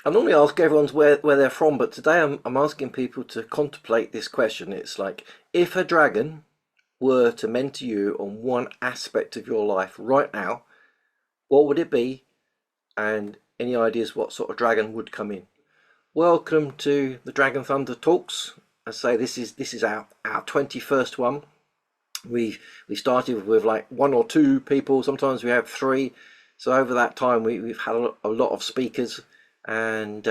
I normally ask everyone's where they're from, but today I'm asking people to contemplate this question. It's like, if a dragon were to mentor you on one aspect of your life right now, what would it be? And any ideas what sort of dragon would come in? Welcome to the Dragon Thunder Talks. I say this is our 21st one. We started with like one or two people. Sometimes we have three. So over that time, we've had a lot of speakers, and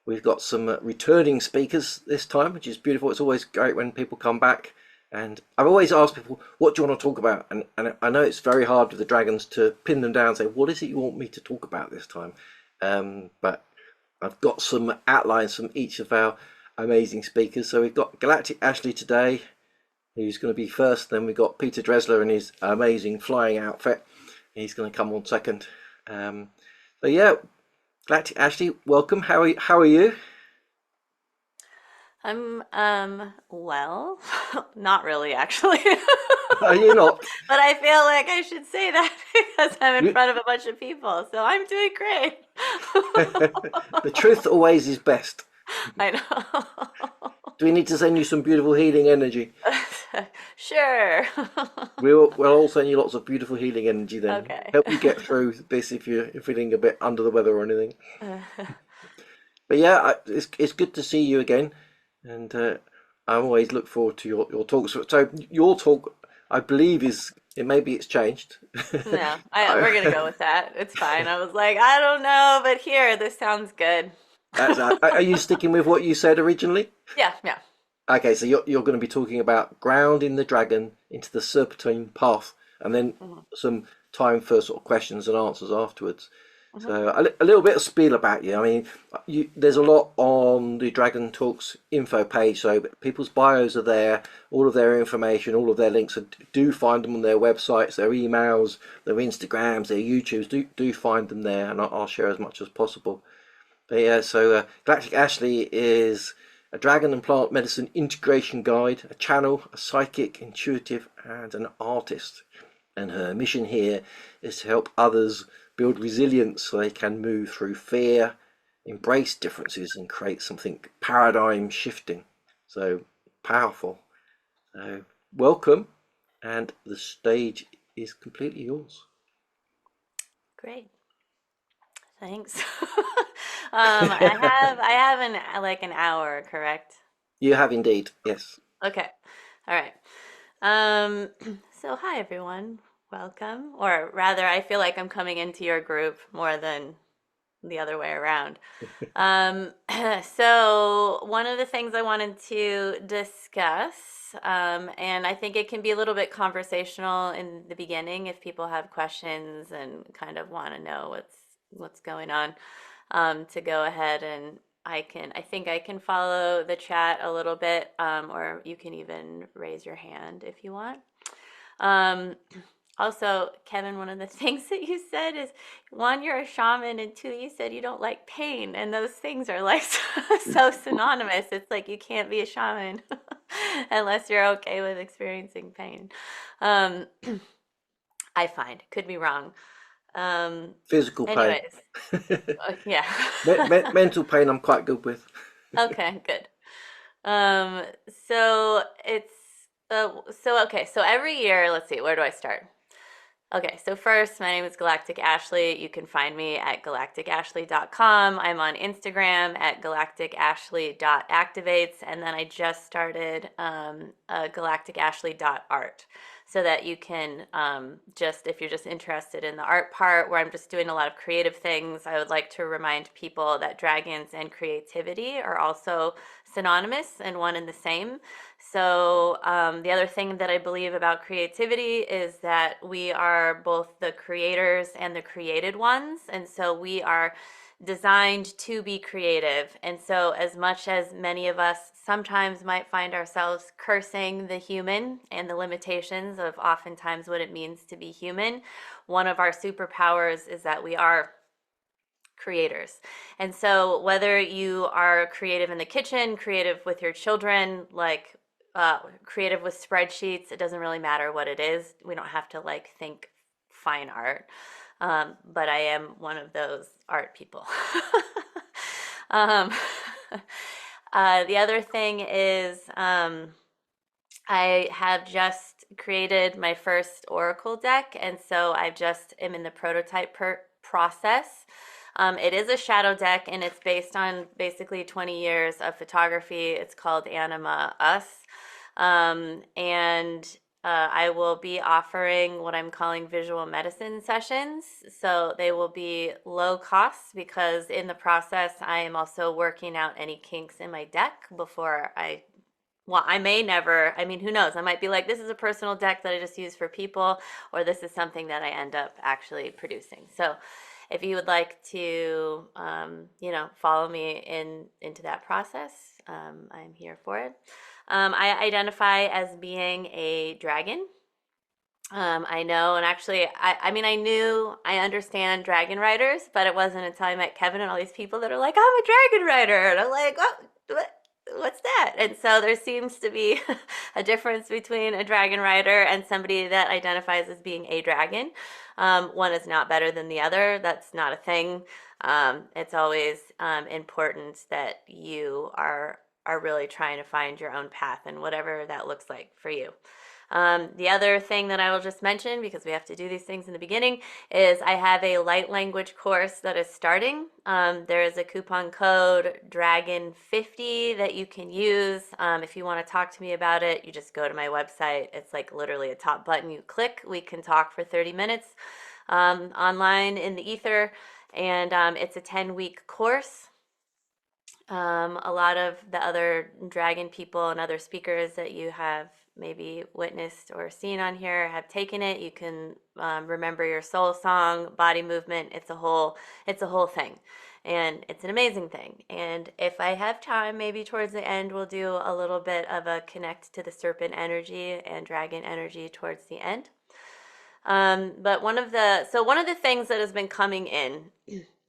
we've got some returning speakers this time, which is beautiful. It's always great when people come back. And I've always asked people, what do you want to talk about? And I know it's very hard with the dragons to pin them down and say, what is it you want me to talk about this time? But I've got some outlines from each of our amazing speakers. So we've got Galactic Ashley today, who's going to be first. Then we've got Peter Dresler in his amazing flying outfit. He's going to come on second. So yeah, Galactic Ashley, welcome. How are you? I'm well, not really actually. Are you not? But I feel like I should say that because I'm in You, front of a bunch of people. So I'm doing great. the truth always is best. I know. Do we need to send you some beautiful healing energy? Sure. We'll all send you lots of beautiful healing energy then. Okay. Help you get through this if you're feeling a bit under the weather or anything. But yeah, it's good to see you again, and I always look forward to your talks. So your talk, I believe, is maybe it's changed. No, we're gonna go with that. It's fine. I was like, I don't know, but here, this sounds good. Are you sticking with what you said originally? Yeah, yeah. Okay, so you're going to be talking about grounding the dragon into the serpentine path, and then Hmm. some time for sort of questions and answers afterwards. Hmm. So a little bit of spiel about you. I mean, there's a lot on the Dragon Talks info page, so people's bios are there, all of their information, all of their links. So do find them on their websites, their emails, their Instagrams, their YouTubes. Do find them there, and I'll share as much as possible. But yeah, so Galactic Ashley is a dragon and plant medicine integration guide, a channel, a psychic, intuitive, and an artist. And her mission here is to help others build resilience so they can move through fear, embrace differences, and create something paradigm shifting. So powerful. So welcome, and the stage is completely yours. Great. Thanks. I have an hour, correct? You have indeed, yes. Okay. All right. Um, so hi everyone. Welcome. Or rather, I feel like I'm coming into your group more than the other way around. Um, so one of the things I wanted to discuss, and I think it can be a little bit conversational in the beginning if people have questions and kind of want to know what's going on, to go ahead and I think I can follow the chat a little bit, or you can even raise your hand if you want. Um, Also, Kevin, one of the things that you said is one, you're a shaman, and two, you said you don't like pain, and those things are like so synonymous. It's like you can't be a shaman unless you're okay with experiencing pain. Um, I find could be wrong. Um, Physical pain. Anyways, yeah. Mental pain I'm quite good with. Okay, good. Um, so it's so okay. So every year, let's see, where do I start? Okay, so first, my name is Galactic Ashley. You can find me at galacticashley.com. I'm on Instagram at galacticashley.activates, and then I just started galacticashley.art so that you can just, if you're just interested in the art part where I'm just doing a lot of creative things, I would like to remind people that dragons and creativity are also synonymous and one and the same. So, the other thing that I believe about creativity is that we are both the creators and the created ones. And so we are designed to be creative. And so, as much as many of us sometimes might find ourselves cursing the human and the limitations of oftentimes what it means to be human, one of our superpowers is that we are creators. And so, whether you are creative in the kitchen, creative with your children, like creative with spreadsheets, it doesn't really matter what it is. We don't have to like think fine art. But I am one of those art people. Um, the other thing is I have just created my first Oracle deck, and so I just am in the prototype process. It is a shadow deck, and it's based on basically 20 years of photography. It's called Anima Us. And I will be offering what I'm calling visual medicine sessions. So they will be low cost because in the process, I am also working out any kinks in my deck before I may never, I mean, who knows? I might be like, this is a personal deck that I just use for people, or this is something that I end up actually producing. So if you would like to, follow me into that process, I'm here for it. I identify as being a dragon. I know, and actually, I mean, I understand dragon riders, but it wasn't until I met Kevin and all these people that are like, I'm a dragon rider, and I'm like, what's that? And so there seems to be a difference between a dragon rider and somebody that identifies as being a dragon. One is not better than the other. That's not a thing. It's always important that you are really trying to find your own path and whatever that looks like for you. The other thing that I will just mention, because we have to do these things in the beginning, is I have a light language course that is starting. There is a coupon code Dragon50 that you can use. If you want to talk to me about it, you just go to my website. It's like literally a top button you click. We can talk for 30 minutes online in the ether, and it's a 10-week course. A lot of the other dragon people and other speakers that you have maybe witnessed or seen on here have taken it. You can remember your soul song, body movement. It's a whole thing, and it's an amazing thing. And if I have time, maybe towards the end, we'll do a little bit of a connect to the serpent energy and dragon energy towards the end. But one of the things that has been coming in.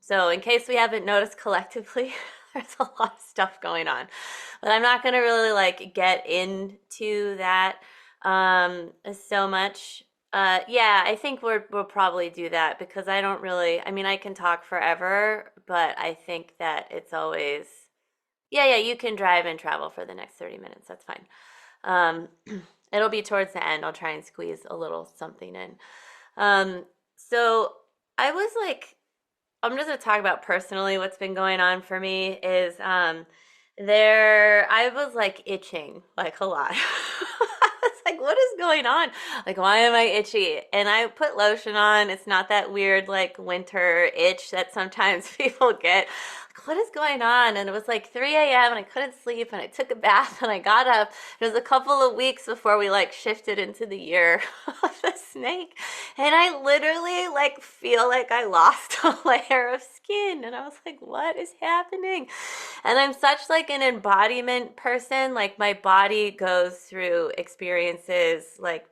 So in case we haven't noticed collectively, there's a lot of stuff going on, but I'm not going to really like get into that so much. Yeah, I think we'll probably do that because I don't really, I mean, I can talk forever, but I think that it's always, yeah, you can drive and travel for the next 30 minutes. That's fine. Um, it'll be towards the end. I'll try and squeeze a little something in. So I was like, I'm just gonna talk about personally what's been going on for me is I was like itching like a lot. I was like, what is going on? Like, why am I itchy? And I put lotion on. It's not that weird like winter itch that sometimes people get. Like, what is going on? And it was like 3 a.m. and I couldn't sleep and I took a bath and I got up. It was a couple of weeks before we like shifted into the year of the snake. And I literally like feel like I lost a layer of skin. And I was like, what is happening? And I'm such like an embodiment person. Like my body goes through experiences like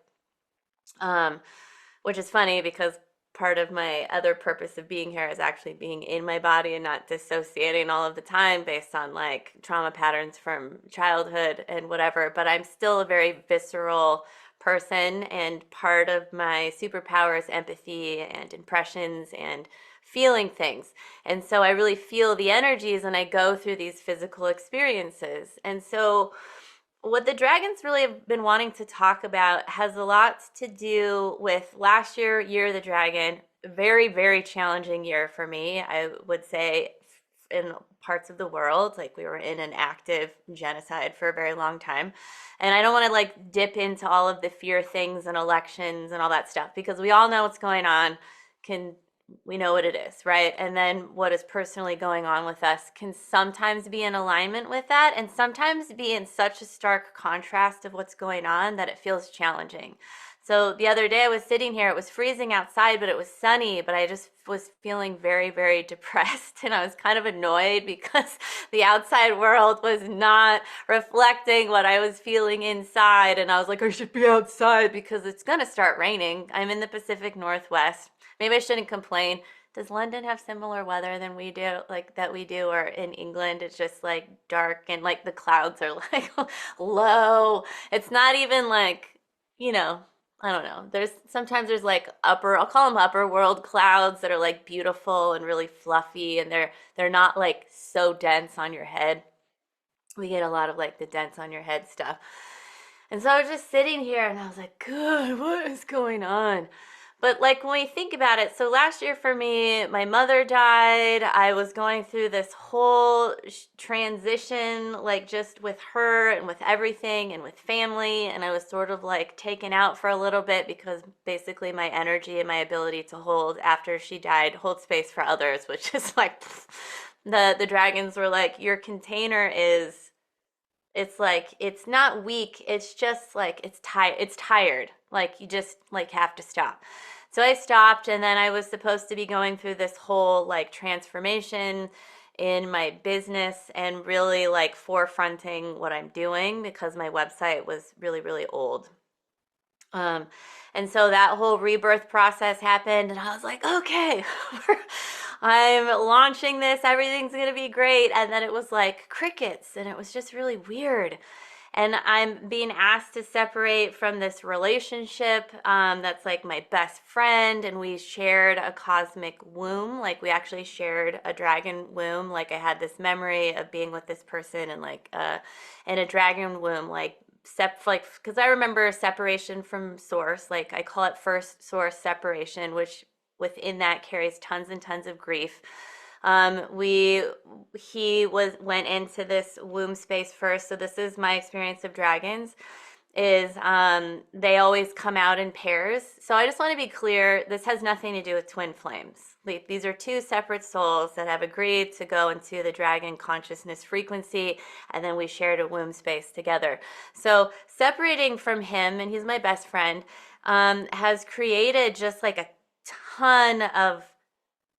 which is funny because part of my other purpose of being here is actually being in my body and not dissociating all of the time based on like trauma patterns from childhood and whatever. But I'm still a very visceral person, and part of my superpower is empathy and impressions and feeling things. And so I really feel the energies and I go through these physical experiences. And so what the dragons really have been wanting to talk about has a lot to do with last year, Year of the Dragon. Very, very challenging year for me. I would say in parts of the world, like we were in an active genocide for a very long time. And I don't want to like dip into all of the fear things and elections and all that stuff because we all know what's going on. We know what it is, right? And then what is personally going on with us can sometimes be in alignment with that and sometimes be in such a stark contrast of what's going on that it feels challenging. So the other day I was sitting here, it was freezing outside, but it was sunny, but I just was feeling very, very depressed and I was kind of annoyed because the outside world was not reflecting what I was feeling inside. And I was like, I should be outside because it's going to start raining. I'm in the Pacific Northwest. Maybe I shouldn't complain. Does London have similar weather than we do, like that we do, or in England it's just like dark and like the clouds are like low. It's not even like, you know, I don't know. Sometimes there's like I'll call them upper world clouds that are like beautiful and really fluffy, and they're not like so dense on your head. We get a lot of like the dense on your head stuff. And so I was just sitting here and I was like, God, what is going on? But like when we think about it, so last year for me, my mother died. I was going through this whole transition, like just with her and with everything and with family. And I was sort of like taken out for a little bit because basically my energy and my ability to hold after she died, hold space for others, which is like the dragons were like, your container is, it's like it's not weak, it's just like it's tired, like you just like have to stop. So I stopped, and then I was supposed to be going through this whole like transformation in my business and really like forefronting what I'm doing because my website was really really old. um, and so that whole rebirth process happened, and I was like, okay, I'm launching this, everything's gonna be great. And then it was like crickets, and it was just really weird. And I'm being asked to separate from this relationship that's like my best friend, and we shared a cosmic womb. Like we actually shared a dragon womb. Like I had this memory of being with this person, and like in a dragon womb, like because I remember separation from source, like I call it first source separation, which within that carries tons and tons of grief. We he was went into this womb space first, so this is my experience of dragons. Is they always come out in pairs. So I just want to be clear, this has nothing to do with twin flames. These are two separate souls that have agreed to go into the dragon consciousness frequency, and then we shared a womb space together. So separating from him, and he's my best friend, has created just like a ton of,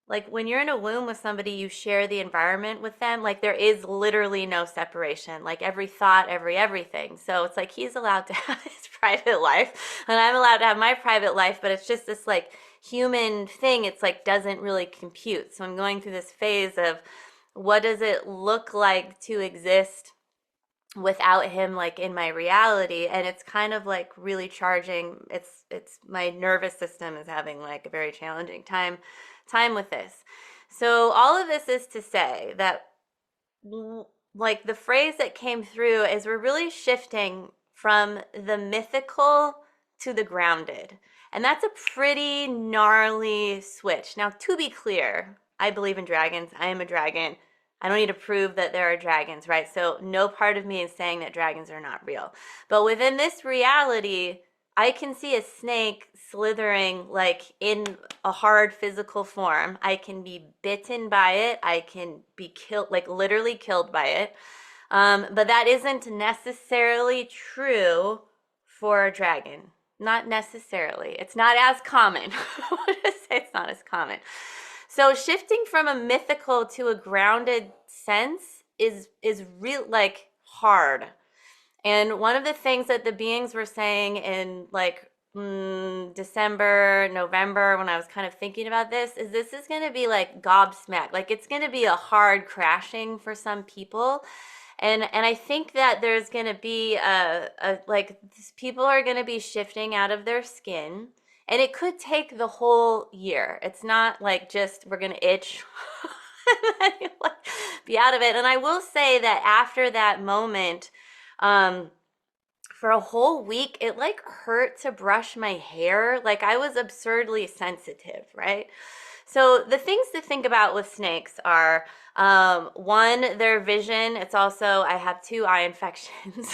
like when you're in a womb with somebody, you share the environment with them. Like there is literally no separation, like every thought, everything. So it's like he's allowed to have his private life and I'm allowed to have my private life, but it's just this like human thing. It's like doesn't really compute. So I'm going through this phase of what does it look like to exist without him, like in my reality. And it's kind of like really charging. It's my nervous system is having like a very challenging time with this. So all of this is to say that like the phrase that came through is we're really shifting from the mythical to the grounded. And that's a pretty gnarly switch. Now, to be clear, I believe in dragons. I am a dragon. I don't need to prove that there are dragons, right? So no part of me is saying that dragons are not real. But within this reality, I can see a snake slithering like in a hard physical form. I can be bitten by it. I can be killed, like literally killed by it. But that isn't necessarily true for a dragon. Not necessarily. It's not as common. I want to say it's not as common. So shifting from a mythical to a grounded sense is real, like hard. And one of the things that the beings were saying in like December, November, when I was kind of thinking about this is going to be like gobsmacked. Like it's going to be a hard crashing for some people. And I think that there's going to be like people are going to be shifting out of their skin. And it could take the whole year. It's not like just we're going to itch and then you like be out of it. And I will say that after that moment, um, for a whole week, it like hurt to brush my hair. Like I was absurdly sensitive, right? So the things to think about with snakes are one, their vision. It's also, I have two eye infections.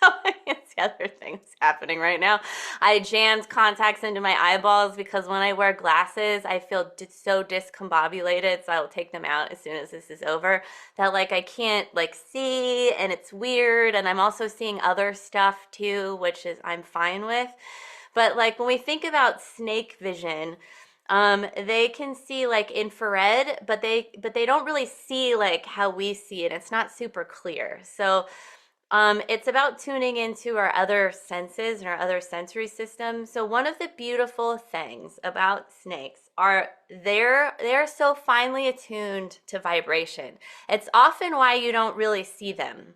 So it's the other thing that's happening right now. I jammed contacts into my eyeballs because when I wear glasses, I feel so discombobulated. So I will take them out as soon as this is over. That like I can't like see, and it's weird. And I'm also seeing other stuff too, which is I'm fine with. But like when we think about snake vision, they can see like infrared, but they don't really see like how we see it. It's not super clear. So it's about tuning into our other senses and our other sensory systems. So one of the beautiful things about snakes are they're so finely attuned to vibration. It's often why you don't really see them.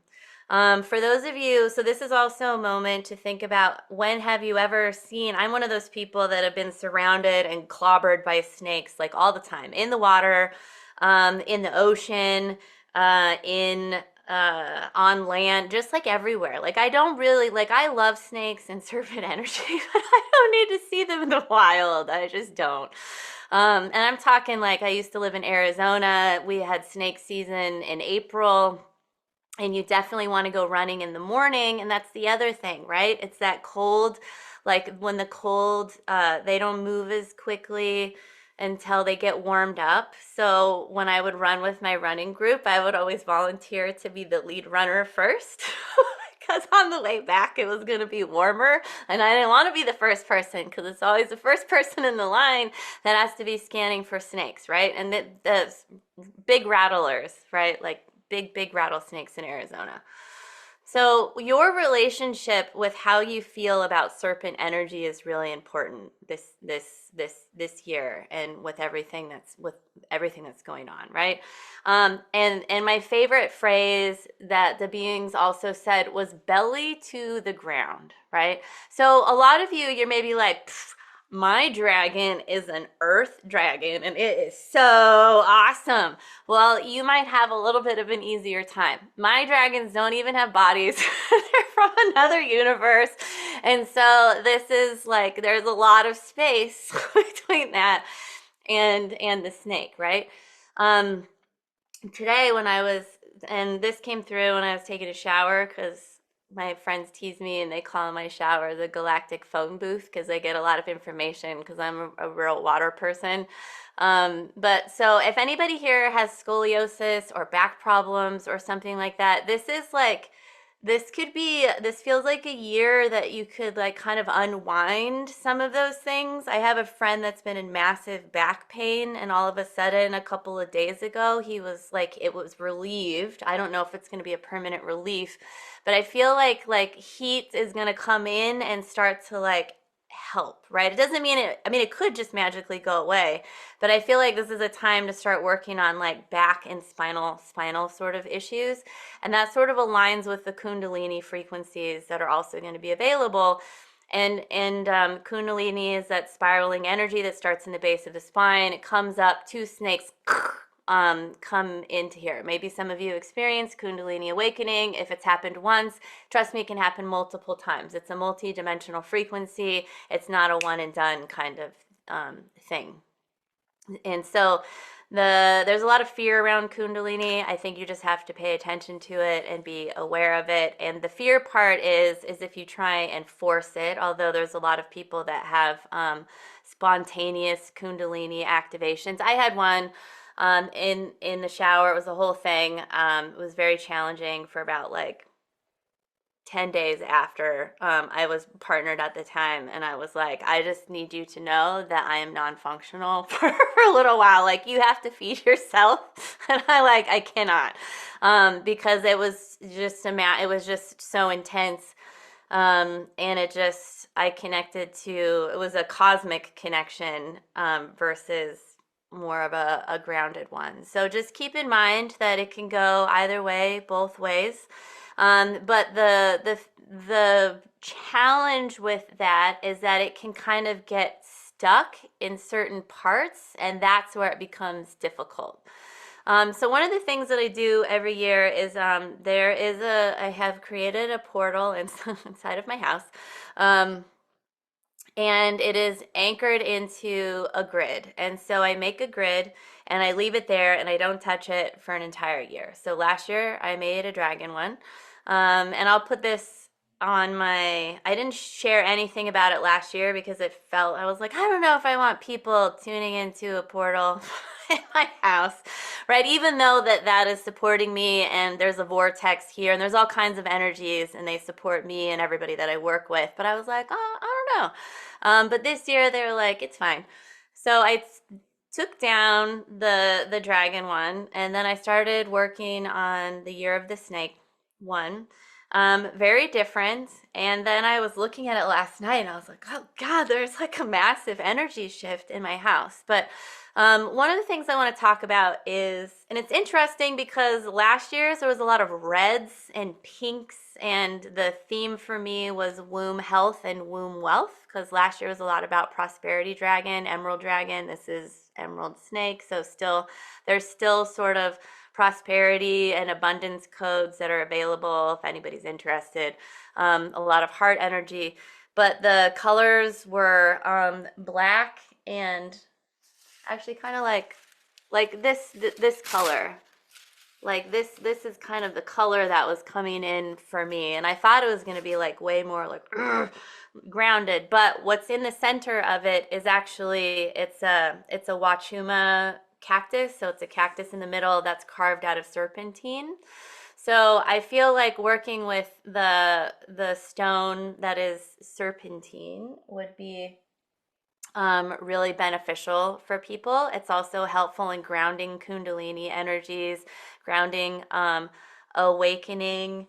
For those of you, so this is also a moment to think about, when have you ever seen? I'm one of those people that have been surrounded and clobbered by snakes like all the time, in the water, in the ocean, in on land, just like everywhere. Like I don't really like, I love snakes and serpent energy, but I don't need to see them in the wild. I just don't. And I'm talking like, I used to live in Arizona. We had snake season in April, and you definitely want to go running in the morning. And that's the other thing, right? It's that cold, like when the cold, they don't move as quickly until they get warmed up. So when I would run with my running group, I would always volunteer to be the lead runner first. Because on the way back it was going to be warmer, and I didn't want to be the first person, because it's always the first person in the line that has to be scanning for snakes, right? And the big rattlers, right? Like big rattlesnakes in Arizona. So your relationship with how you feel about serpent energy is really important this year, and with everything that's going on, right? And my favorite phrase that the beings also said was belly to the ground, right? So a lot of you're maybe like, my dragon is an earth dragon and it is so awesome. Well, you might have a little bit of an easier time. My dragons don't even have bodies. They're from another universe. And so this is like, there's a lot of space between that and the snake, right? Today when I was, and this came through when I was taking a shower, because my friends tease me and they call my shower the Galactic phone booth, because I get a lot of information, because I'm a real water person. But so if anybody here has scoliosis or back problems or something like that, this feels like a year that you could like kind of unwind some of those things. I have a friend that's been in massive back pain, and all of a sudden a couple of days ago he was like, it was relieved. I don't know if it's going to be a permanent relief, but I feel like heat is going to come in and start to like help, right? It doesn't mean it, I mean, it could just magically go away, but I feel like this is a time to start working on like back and spinal sort of issues. And that sort of aligns with the Kundalini frequencies that are also going to be available. And Kundalini is that spiraling energy that starts in the base of the spine. It comes up, two snakes come into here. Maybe some of you experience Kundalini awakening. If it's happened once, trust me, it can happen multiple times. It's a multi-dimensional frequency. It's not a one and done kind of thing. And so there's a lot of fear around Kundalini. I think you just have to pay attention to it and be aware of it. And the fear part is if you try and force it, although there's a lot of people that have spontaneous Kundalini activations. I had one in the shower. It was a whole thing. It was very challenging for about like 10 days after I was partnered at the time, and I was like, I just need you to know that I am non-functional for a little while. Like, you have to feed yourself. And I cannot, because it was just it was just so intense. And I connected to, it was a cosmic connection versus more of a grounded one. So just keep in mind that it can go either way, both ways. But the challenge with that is that it can kind of get stuck in certain parts, and that's where it becomes difficult. So one of the things that I do every year is I have created a portal inside of my house. And it is anchored into a grid. And so I make a grid and I leave it there and I don't touch it for an entire year. So last year I made a dragon one. And I'll put this on I didn't share anything about it last year because I was like, I don't know if I want people tuning into a portal in my house, right? Even though that is supporting me, and there's a vortex here and there's all kinds of energies and they support me and everybody that I work with. But I was like, oh, I don't know. But this year they were like, it's fine. So I took down the dragon one, and then I started working on the Year of the Snake one. Very different. And then I was looking at it last night and I was like, oh God, there's like a massive energy shift in my house. But one of the things I want to talk about is, and it's interesting because last year there was a lot of reds and pinks, and the theme for me was womb health and womb wealth, because last year was a lot about prosperity dragon, emerald dragon. This is emerald snake. So there's still sort of prosperity and abundance codes that are available if anybody's interested. A lot of heart energy, but the colors were black and actually kind of like this color. Like this is kind of the color that was coming in for me, and I thought it was going to be like way more like grounded, but what's in the center of it is actually it's a wachuma cactus. So it's a cactus in the middle that's carved out of serpentine. So I feel like working with the stone that is serpentine would be really beneficial for people. It's also helpful in grounding kundalini energies, grounding awakening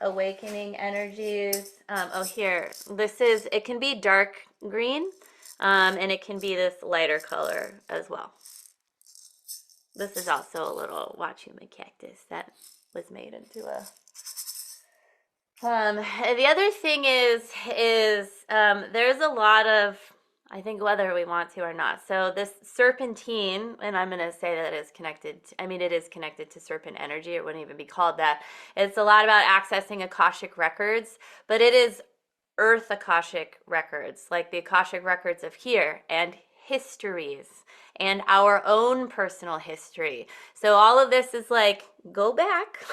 energies. Oh, here, it can be dark green, and it can be this lighter color as well. This is also a little Wachuma cactus that was made into a. The other thing is there's a lot of, I think, whether we want to or not. So this serpentine, and I'm going to say that it is connected to serpent energy. It wouldn't even be called that. It's a lot about accessing Akashic records, but it is Earth Akashic records, like the Akashic records of here, and histories, and our own personal history. So all of this is like, go back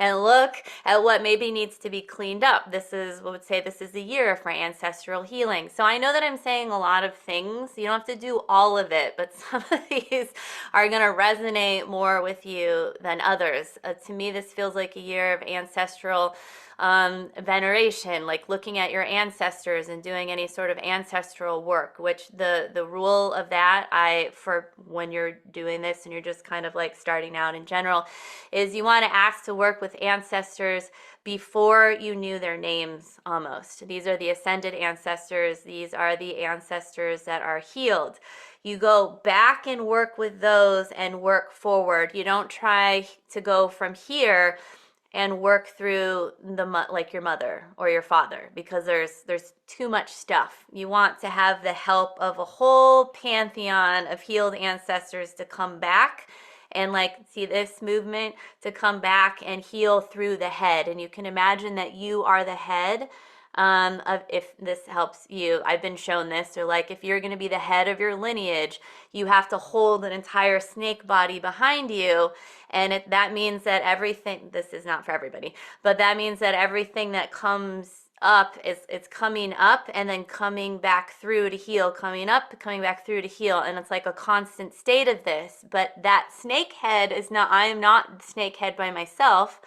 and look at what maybe needs to be cleaned up. We would say this is the year for ancestral healing. So I know that I'm saying a lot of things. You don't have to do all of it, but some of these are going to resonate more with you than others. To me, this feels like a year of ancestral veneration, like looking at your ancestors and doing any sort of ancestral work, which the rule of that, for when you're doing this and you're just kind of like starting out in general, is you want to ask to work with ancestors before you knew their names almost. These are the ascended ancestors. These are the ancestors that are healed. You go back and work with those and work forward. You don't try to go from here and work through like your mother or your father, because there's too much stuff. You want to have the help of a whole pantheon of healed ancestors to come back and like see this movement to come back and heal through the head. And you can imagine that you are the head if this helps you. I've been shown this, or like if you're going to be the head of your lineage, you have to hold an entire snake body behind you. And that means that everything, this is not for everybody, but that means that everything that comes up it's coming up and then coming back through to heal, coming up, coming back through to heal. And it's like a constant state of this. But that snake head I am not snake head by myself.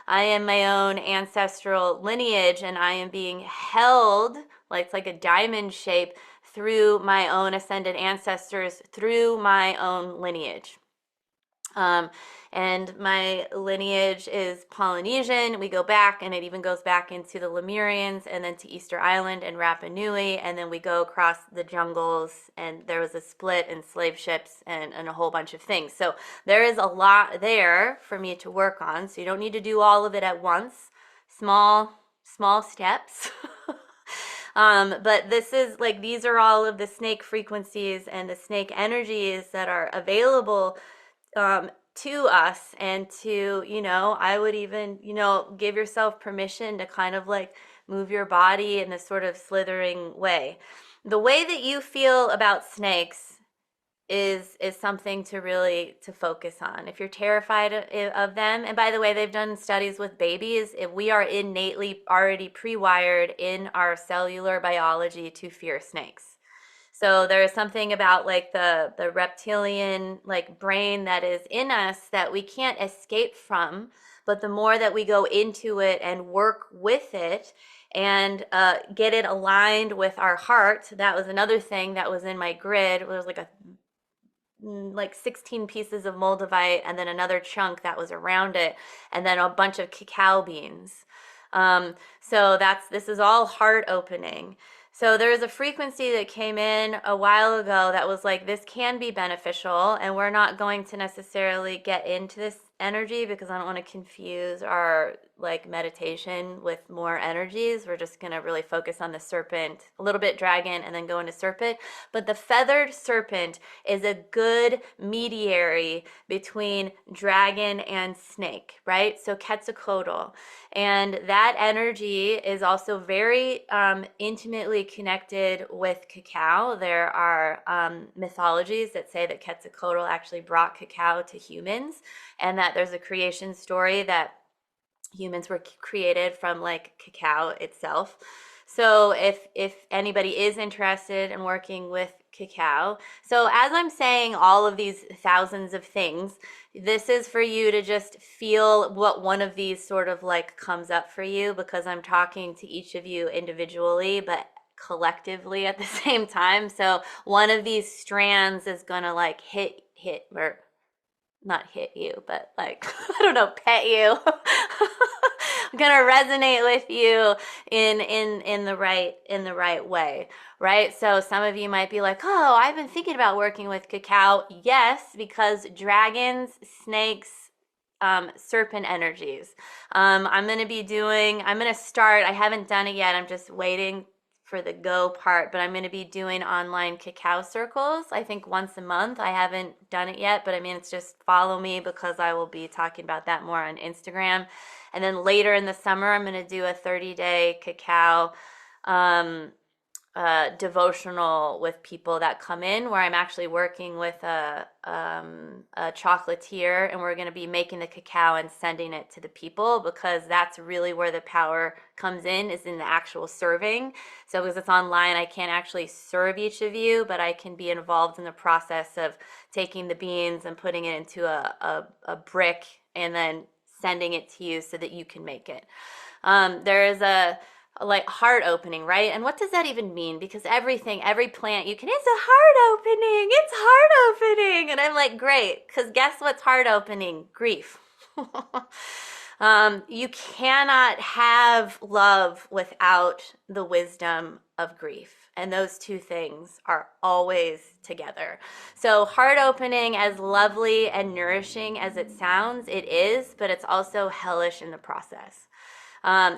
I am my own ancestral lineage, and I am being held, like it's like a diamond shape, through my own ascended ancestors, through my own lineage. And my lineage is Polynesian. We go back, and it even goes back into the Lemurians, and then to Easter Island and Rapa Nui, and then we go across the jungles, and there was a split in slave ships and a whole bunch of things. So there is a lot there for me to work on. So you don't need to do all of it at once. Small steps. But this is like, these are all of the snake frequencies and the snake energies that are available to us, and to, I would even, give yourself permission to kind of like move your body in this sort of slithering way. The way that you feel about snakes is something to focus on. If you're terrified of them, and by the way, they've done studies with babies, if we are innately already pre-wired in our cellular biology to fear snakes. So there is something about like the reptilian like brain that is in us that we can't escape from. But the more that we go into it and work with it and get it aligned with our heart, that was another thing that was in my grid. It was like 16 pieces of moldavite, and then another chunk that was around it, and then a bunch of cacao beans. So this is all heart opening. So there's a frequency that came in a while ago that was like, this can be beneficial, and we're not going to necessarily get into this energy because I don't want to confuse our like meditation with more energies. We're just going to really focus on the serpent, a little bit dragon, and then go into serpent. But the feathered serpent is a good mediary between dragon and snake, right? So Quetzalcoatl. And that energy is also very intimately connected with cacao. There are mythologies that say that Quetzalcoatl actually brought cacao to humans, and that there's a creation story that humans were created from like cacao itself. So if anybody is interested in working with cacao, so as I'm saying all of these thousands of things, this is for you to just feel what one of these sort of like comes up for you, because I'm talking to each of you individually, but collectively at the same time. So one of these strands is gonna like hit or not hit you, but like I don't know, pet you. I'm gonna resonate with you in the right way, right? So some of you might be like, oh, I've been thinking about working with cacao. Yes, because dragons, snakes, serpent energies. I'm gonna start. I haven't done it yet. I'm just waiting for the go part, but I'm going to be doing online cacao circles, I think once a month. I haven't done it yet, but I mean, it's just follow me because I will be talking about that more on Instagram. And then later in the summer, I'm going to do a 30-day cacao devotional with people that come in, where I'm actually working with a chocolatier, and we're going to be making the cacao and sending it to the people, because that's really where the power comes in, is in the actual serving. So because it's online, I can't actually serve each of you, but I can be involved in the process of taking the beans and putting it into a brick and then sending it to you so that you can make it. There is a like heart opening, right? And what does that even mean? Because every plant you can, it's a heart opening. And I'm like, great, because guess what's heart opening? Grief. You cannot have love without the wisdom of grief. And those two things are always together. So heart opening, as lovely and nourishing as it sounds, it is, but it's also hellish in the process.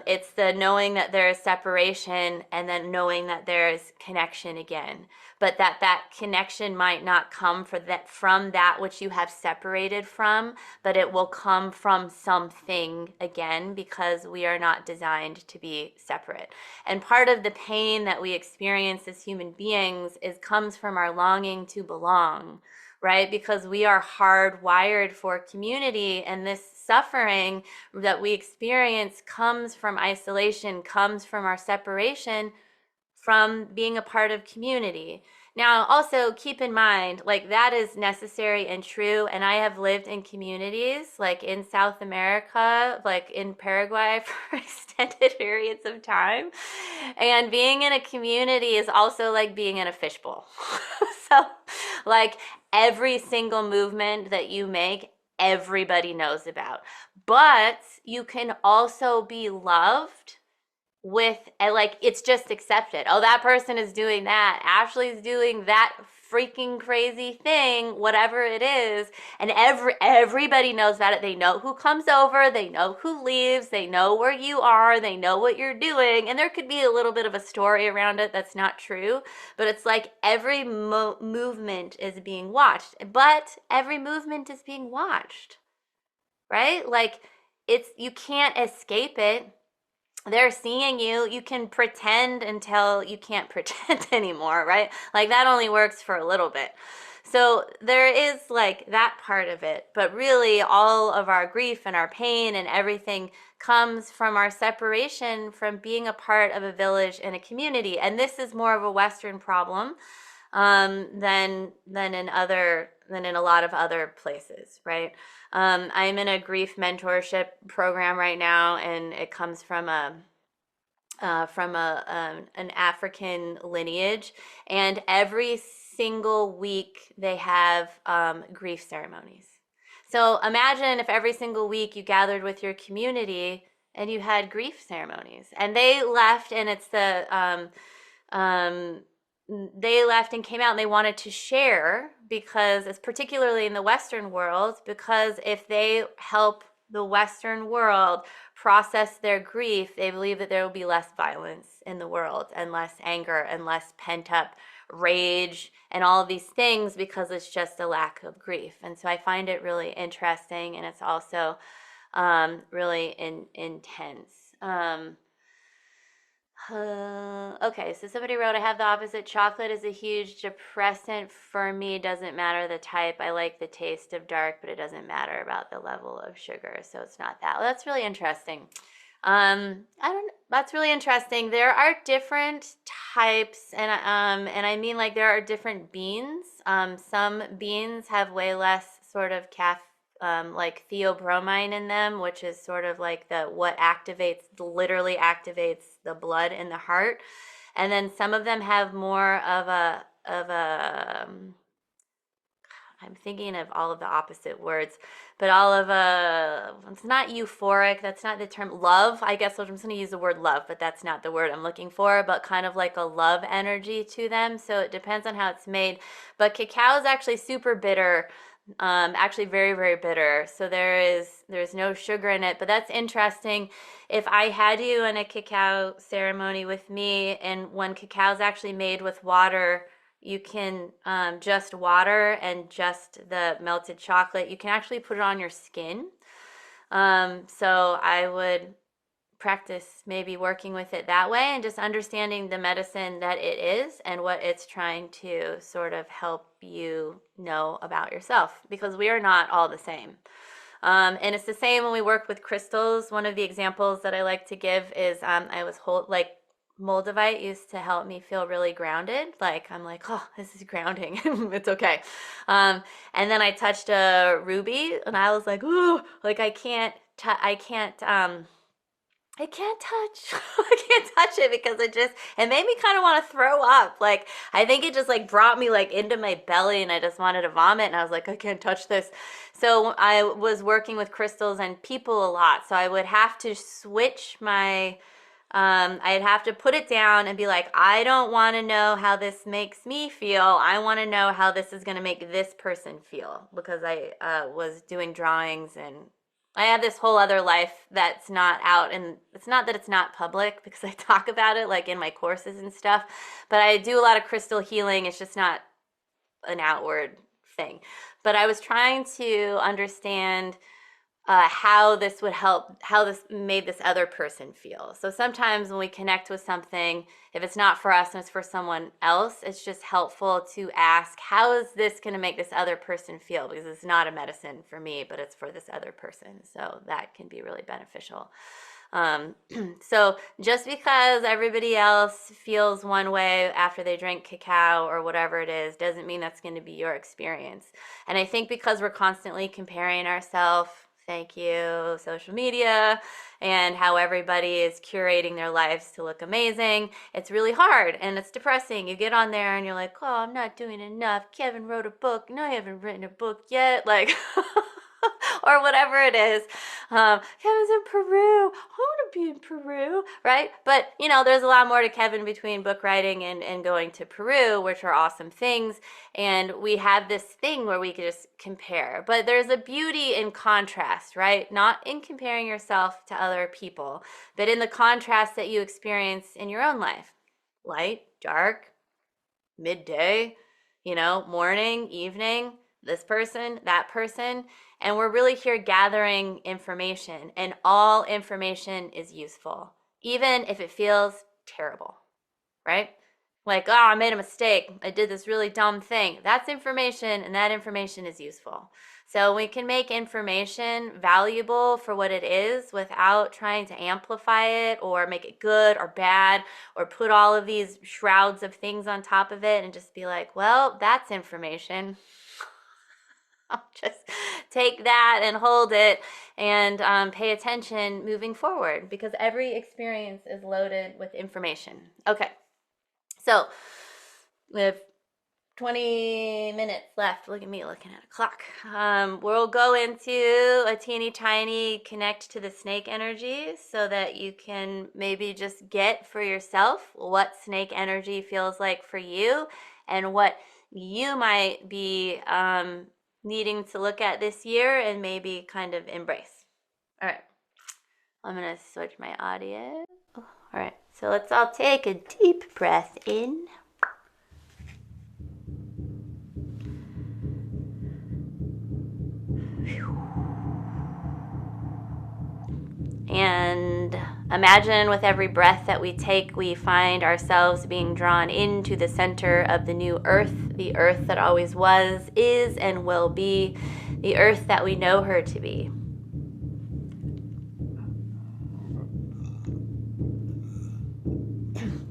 It's the knowing that there is separation, and then knowing that there is connection again, but that connection might not come from that which you have separated from, but it will come from something again, because we are not designed to be separate. And part of the pain that we experience as human beings comes from our longing to belong, right? Because we are hardwired for community, and this suffering that we experience comes from isolation, comes from our separation from being a part of community. Now, also keep in mind, like, that is necessary and true. And I have lived in communities, like in South America, like in Paraguay for extended periods of time. And being in a community is also like being in a fishbowl. So, like, every single movement that you make, everybody knows about. But you can also be loved with, like, it's just accepted. Oh, that person is doing that. Ashley's doing that freaking crazy thing, whatever it is, and everybody knows about it. They know who comes over, they know who leaves, they know where you are, they know what you're doing. And there could be a little bit of a story around it that's not true, but it's like every movement is being watched. But every movement is being watched, right? Like, you can't escape it. They're seeing you. You can pretend until you can't pretend anymore, right? Like, that only works for a little bit. So there is like that part of it, but really all of our grief and our pain and everything comes from our separation from being a part of a village and a community. And this is more of a Western problem than in a lot of other places, right? I'm in a grief mentorship program right now, and it comes from an African lineage, and every single week they have grief ceremonies. So imagine if every single week you gathered with your community and you had grief ceremonies, and they left, and it's the um, they left and came out and they wanted to share, because it's particularly in the Western world, because if they help the Western world process their grief, they believe that there will be less violence in the world and less anger and less pent up rage and all of these things, because it's just a lack of grief. And so I find it really interesting, and it's also really intense. Okay, so somebody wrote, I have the opposite. Chocolate is a huge depressant for me. Doesn't matter the type. I like the taste of dark, but it doesn't matter about the level of sugar. So it's not that. Well, that's really interesting. That's really interesting. There are different types, and I mean, like, there are different beans. Some beans have way less sort of like theobromine in them, which is sort of like what literally activates the blood in the heart. And then some of them have more of a I'm thinking of all of the opposite words, but it's not euphoric. That's not the term. Love, I guess. I'm just going to use the word love, but that's not the word I'm looking for, but kind of like a love energy to them. So it depends on how it's made. But cacao is actually super bitter. Actually very, very bitter. So there's no sugar in it, but that's interesting. If I had you in a cacao ceremony with me, and when cacao is actually made with water, you can just water and just the melted chocolate, you can actually put it on your skin. So I would practice maybe working with it that way, and just understanding the medicine that it is and what it's trying to sort of help you know about yourself, because we are not all the same. And it's the same when we work with crystals. One of the examples that I like to give is like Moldavite used to help me feel really grounded. Like, I'm like, oh, this is grounding. It's okay. And then I touched a ruby, and I was like, oh, like I can't touch. I can't touch it, because it made me kind of want to throw up. Like, I think it just like brought me like into my belly, and I just wanted to vomit, and I was like, I can't touch this. So I was working with crystals and people a lot. So I would have to switch I'd have to put it down and be like, I don't want to know how this makes me feel. I want to know how this is going to make this person feel, because I was doing drawings, and I have this whole other life that's not out, and it's not that it's not public, because I talk about it like in my courses and stuff, but I do a lot of crystal healing. It's just not an outward thing. But I was trying to understand how this would help, how this made this other person feel. So sometimes when we connect with something, if it's not for us and it's for someone else, it's just helpful to ask, how is this going to make this other person feel? Because it's not a medicine for me, but it's for this other person. So that can be really beneficial. So just because everybody else feels one way after they drink cacao or whatever it is, doesn't mean that's going to be your experience. And I think because we're constantly comparing ourselves, thank you, social media, and how everybody is curating their lives to look amazing, it's really hard and it's depressing. You get on there and you're like, oh, I'm not doing enough. Kevin wrote a book. No, I haven't written a book yet. Like, or whatever it is. Kevin's in Peru. I want to be in Peru, right? But, there's a lot more to Kevin between book writing and going to Peru, which are awesome things. And we have this thing where we can just compare. But there's a beauty in contrast, right? Not in comparing yourself to other people, but in the contrast that you experience in your own life. Light, dark, midday, morning, evening, this person, that person. And we're really here gathering information, and all information is useful, even if it feels terrible, right? Like, oh, I made a mistake. I did this really dumb thing. That's information, and that information is useful. So we can make information valuable for what it is without trying to amplify it or make it good or bad or put all of these shrouds of things on top of it and just be like, well, that's information. I'll just take that and hold it and pay attention moving forward, because every experience is loaded with information. Okay, so we've 20 minutes left. Look at me looking at a clock. We'll go into a teeny tiny connect to the snake energy so that you can maybe just get for yourself what snake energy feels like for you and what you might be needing to look at this year and maybe kind of embrace. All right. I'm going to switch my audio. All right. So let's all take a deep breath in. And imagine with every breath that we take, we find ourselves being drawn into the center of the new earth, the earth that always was, is, and will be, the earth that we know her to be.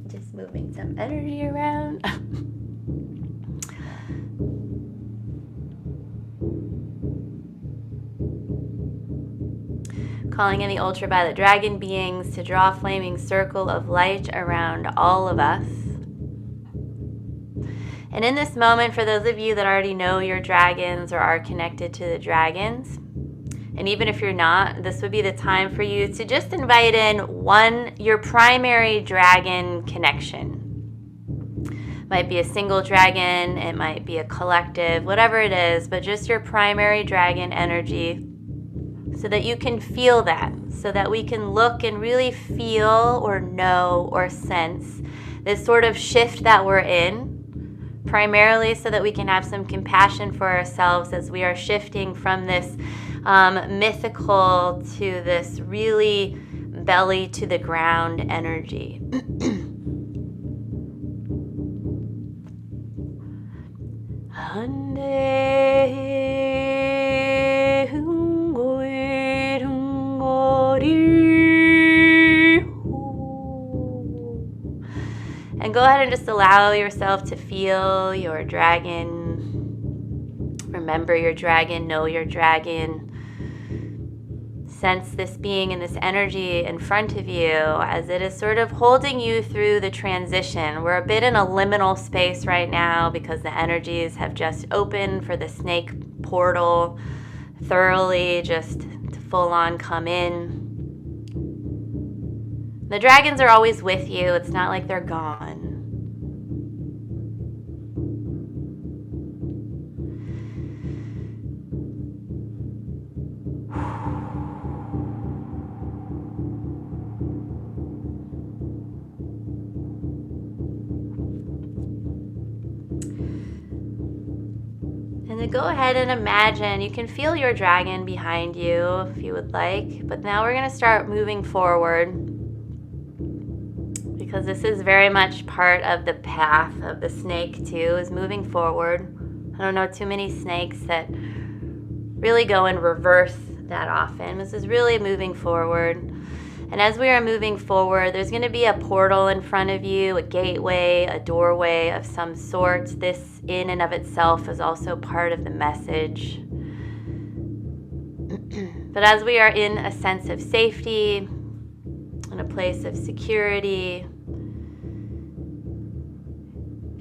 Just moving some energy around. Calling in the ultraviolet dragon beings to draw a flaming circle of light around all of us. And in this moment, for those of you that already know your dragons or are connected to the dragons, and even if you're not, this would be the time for you to just invite in your primary dragon connection. Might be a single dragon, it might be a collective, whatever it is, but just your primary dragon energy, so that you can feel that, so that we can look and really feel or know or sense this sort of shift that we're in, primarily so that we can have some compassion for ourselves as we are shifting from this mythical to this really belly to the ground energy. And go ahead and just allow yourself to feel your dragon. Remember your dragon, know your dragon. Sense this being and this energy in front of you as it is sort of holding you through the transition. We're a bit in a liminal space right now because the energies have just opened for the snake portal thoroughly, just to full on come in. The dragons are always with you. It's not like they're gone. And then go ahead and imagine, you can feel your dragon behind you if you would like, but now we're going to start moving forward because this is very much part of the path of the snake too, is moving forward. I don't know too many snakes that really go in reverse that often. This is really moving forward. And as we are moving forward, there's going to be a portal in front of you, a gateway, a doorway of some sort. This in and of itself is also part of the message. But as we are in a sense of safety, in a place of security,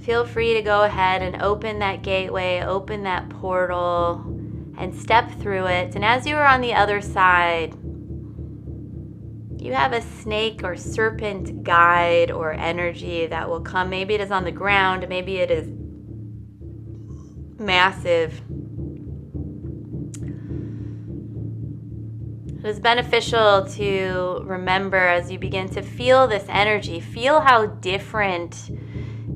feel free to go ahead and open that gateway, open that portal, and step through it. And as you are on the other side, you have a snake or serpent guide or energy that will come. Maybe it is on the ground, maybe it is massive. It is beneficial to remember as you begin to feel this energy, feel how different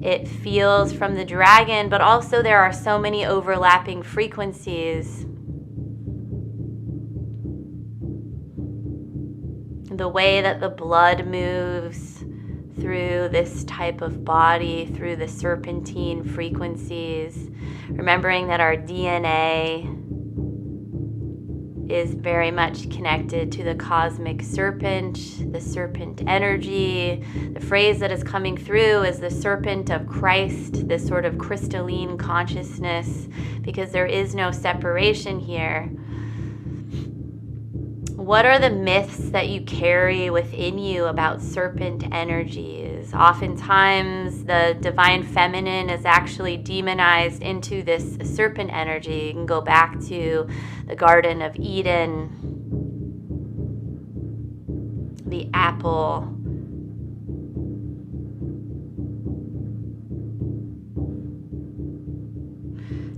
it feels from the dragon, but also there are so many overlapping frequencies. The way that the blood moves through this type of body, through the serpentine frequencies, remembering that our DNA is very much connected to the cosmic serpent, the serpent energy. The phrase that is coming through is the serpent of Christ, this sort of crystalline consciousness, because there is no separation here. What are the myths that you carry within you about serpent energies? Oftentimes, the divine feminine is actually demonized into this serpent energy. You can go back to the Garden of Eden, the apple.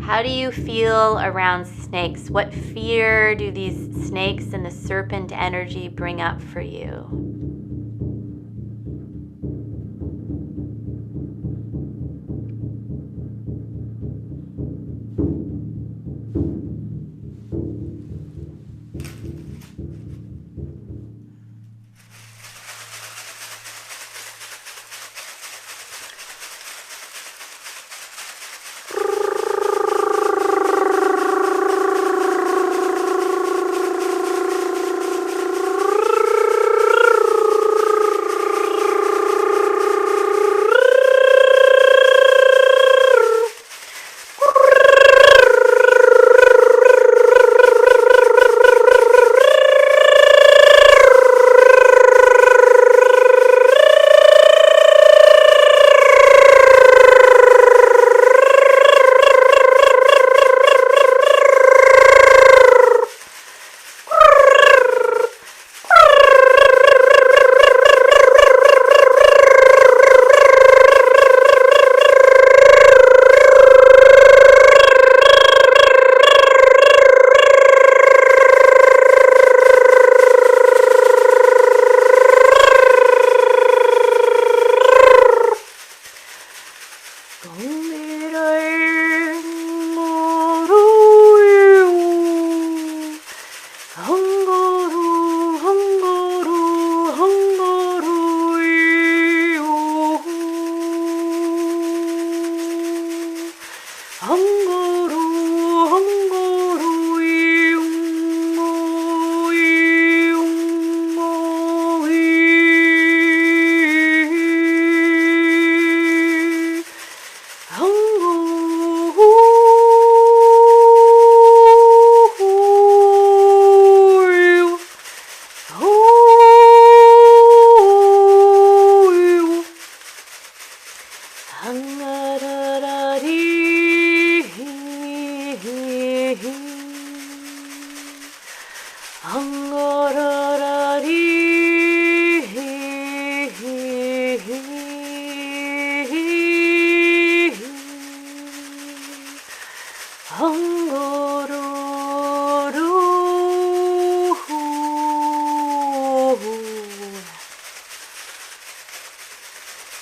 How do you feel around snakes? What fear do these snakes and the serpent energy bring up for you?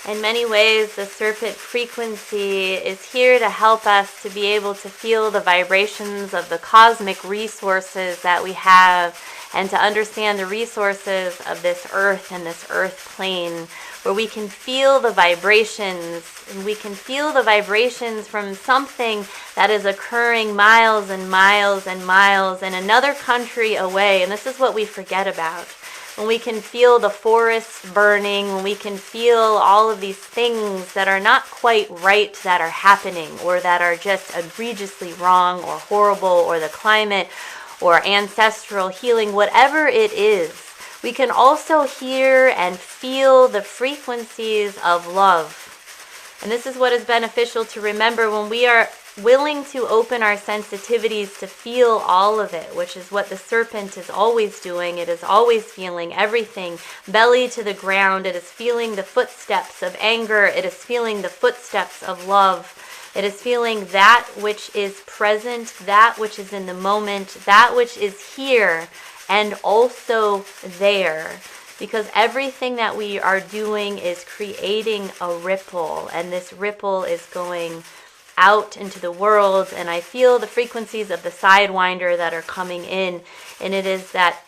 In many ways, the serpent frequency is here to help us to be able to feel the vibrations of the cosmic resources that we have and to understand the resources of this earth and this earth plane, where we can feel the vibrations, and we can feel the vibrations from something that is occurring miles and miles and miles in another country away. And this is what we forget about. When we can feel the forests burning, when we can feel all of these things that are not quite right that are happening, or that are just egregiously wrong or horrible, or the climate or ancestral healing, whatever it is, we can also hear and feel the frequencies of love. And this is what is beneficial to remember when we are willing to open our sensitivities to feel all of it, which is what the serpent is always doing. It is always feeling everything, belly to the ground. It is feeling the footsteps of anger. It is feeling the footsteps of love. It is feeling that which is present, that which is in the moment, that which is here and also there. Because everything that we are doing is creating a ripple, and this ripple is going out into the world. And I feel the frequencies of the sidewinder that are coming in, and it is that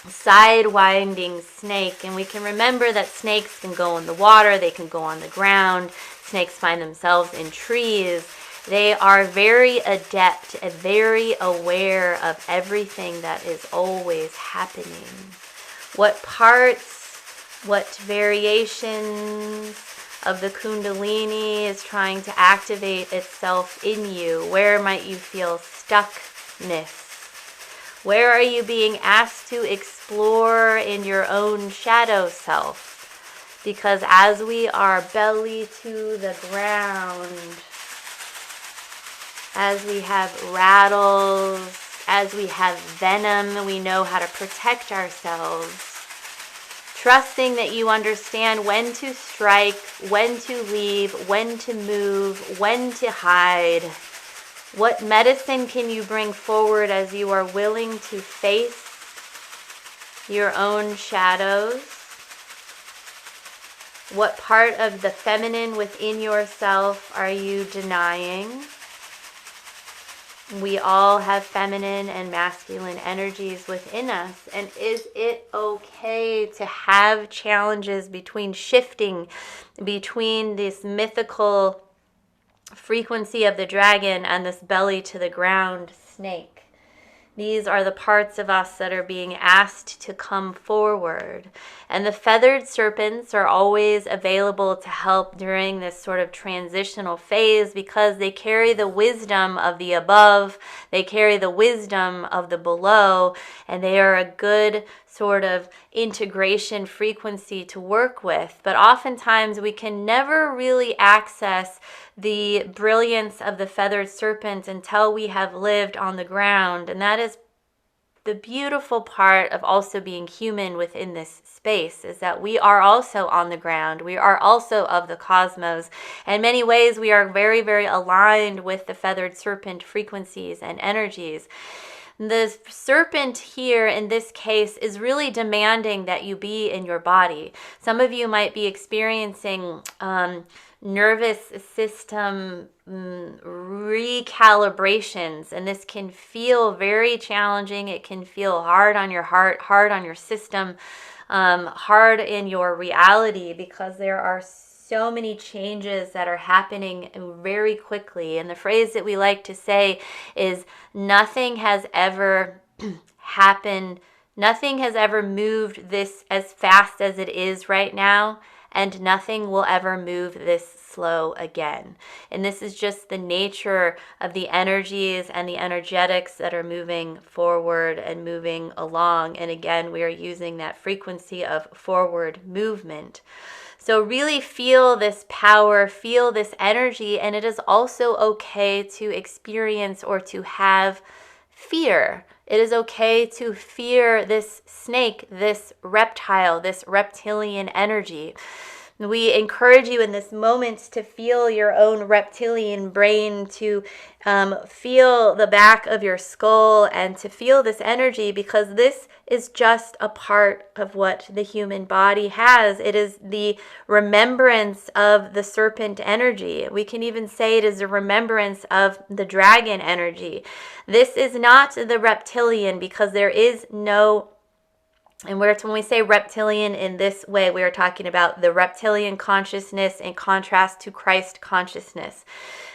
sidewinding snake. And we can remember that snakes can go in the water, they can go on the ground, snakes find themselves in trees. They are very adept and very aware of everything that is always happening. What parts, what variations of the Kundalini is trying to activate itself in you? Where might you feel stuckness? Where are you being asked to explore in your own shadow self? Because as we are belly to the ground, as we have rattles, as we have venom, we know how to protect ourselves. Trusting that you understand when to strike, when to leave, when to move, when to hide. What medicine can you bring forward as you are willing to face your own shadows? What part of the feminine within yourself are you denying? We all have feminine and masculine energies within us. And is it okay to have challenges between shifting between this mythical frequency of the dragon and this belly to the ground snake? These are the parts of us that are being asked to come forward. And the feathered serpents are always available to help during this sort of transitional phase because they carry the wisdom of the above, they carry the wisdom of the below, and they are a good sort of integration frequency to work with. But oftentimes we can never really access the brilliance of the feathered serpent until we have lived on the ground. And that is the beautiful part of also being human within this space, is that we are also on the ground. We are also of the cosmos. In many ways, we are very, very aligned with the feathered serpent frequencies and energies. The serpent here in this case is really demanding that you be in your body. Some of you might be experiencing nervous system recalibrations, and this can feel very challenging. It can feel hard on your heart, hard on your system, hard in your reality, because there are so many changes that are happening very quickly. And the phrase that we like to say is, nothing has ever happened, nothing has ever moved this as fast as it is right now, and nothing will ever move this slow again. And this is just the nature of the energies and the energetics that are moving forward and moving along. And again, we are using that frequency of forward movement. So really feel this power, feel this energy, and it is also okay to experience or to have fear. It is okay to fear this snake, this reptile, this reptilian energy. We encourage you in this moment to feel your own reptilian brain, to feel the back of your skull, and to feel this energy, because this is just a part of what the human body has. It is the remembrance of the serpent energy. We can even say it is a remembrance of the dragon energy. This is not the reptilian, because there is no. And when we say reptilian in this way, we are talking about the reptilian consciousness in contrast to Christ consciousness.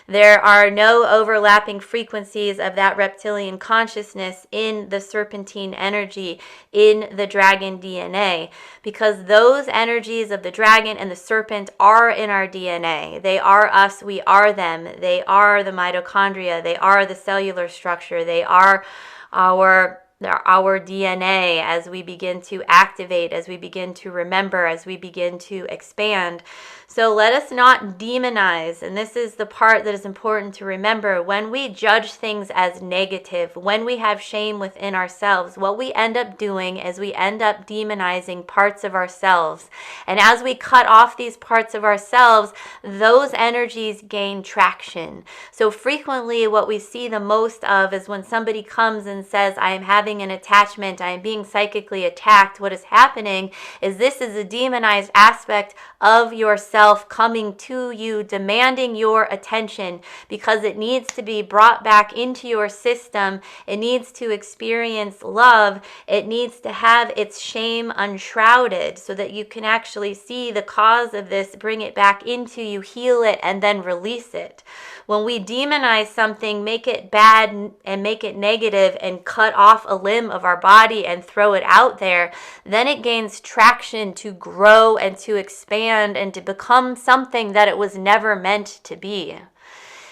There are no overlapping frequencies of that reptilian consciousness in the serpentine energy, in the dragon DNA, because those energies of the dragon and the serpent are in our DNA. They are us, we are them. They are the mitochondria, they are the cellular structure, they are our DNA as we begin to activate, as we begin to remember, as we begin to expand. So let us not demonize, and this is the part that is important to remember. When we judge things as negative, when we have shame within ourselves, what we end up doing is we end up demonizing parts of ourselves. And as we cut off these parts of ourselves, those energies gain traction. So frequently what we see the most of is when somebody comes and says, I am having an attachment, I am being psychically attacked. What is happening is this is a demonized aspect of yourself coming to you, demanding your attention, because it needs to be brought back into your system. It needs to experience love. It needs to have its shame unshrouded so that you can actually see the cause of this, bring it back into you, heal it, and then release it. When we demonize something, make it bad and make it negative and cut off a limb of our body and throw it out there, then it gains traction to grow and to expand and to become something that it was never meant to be.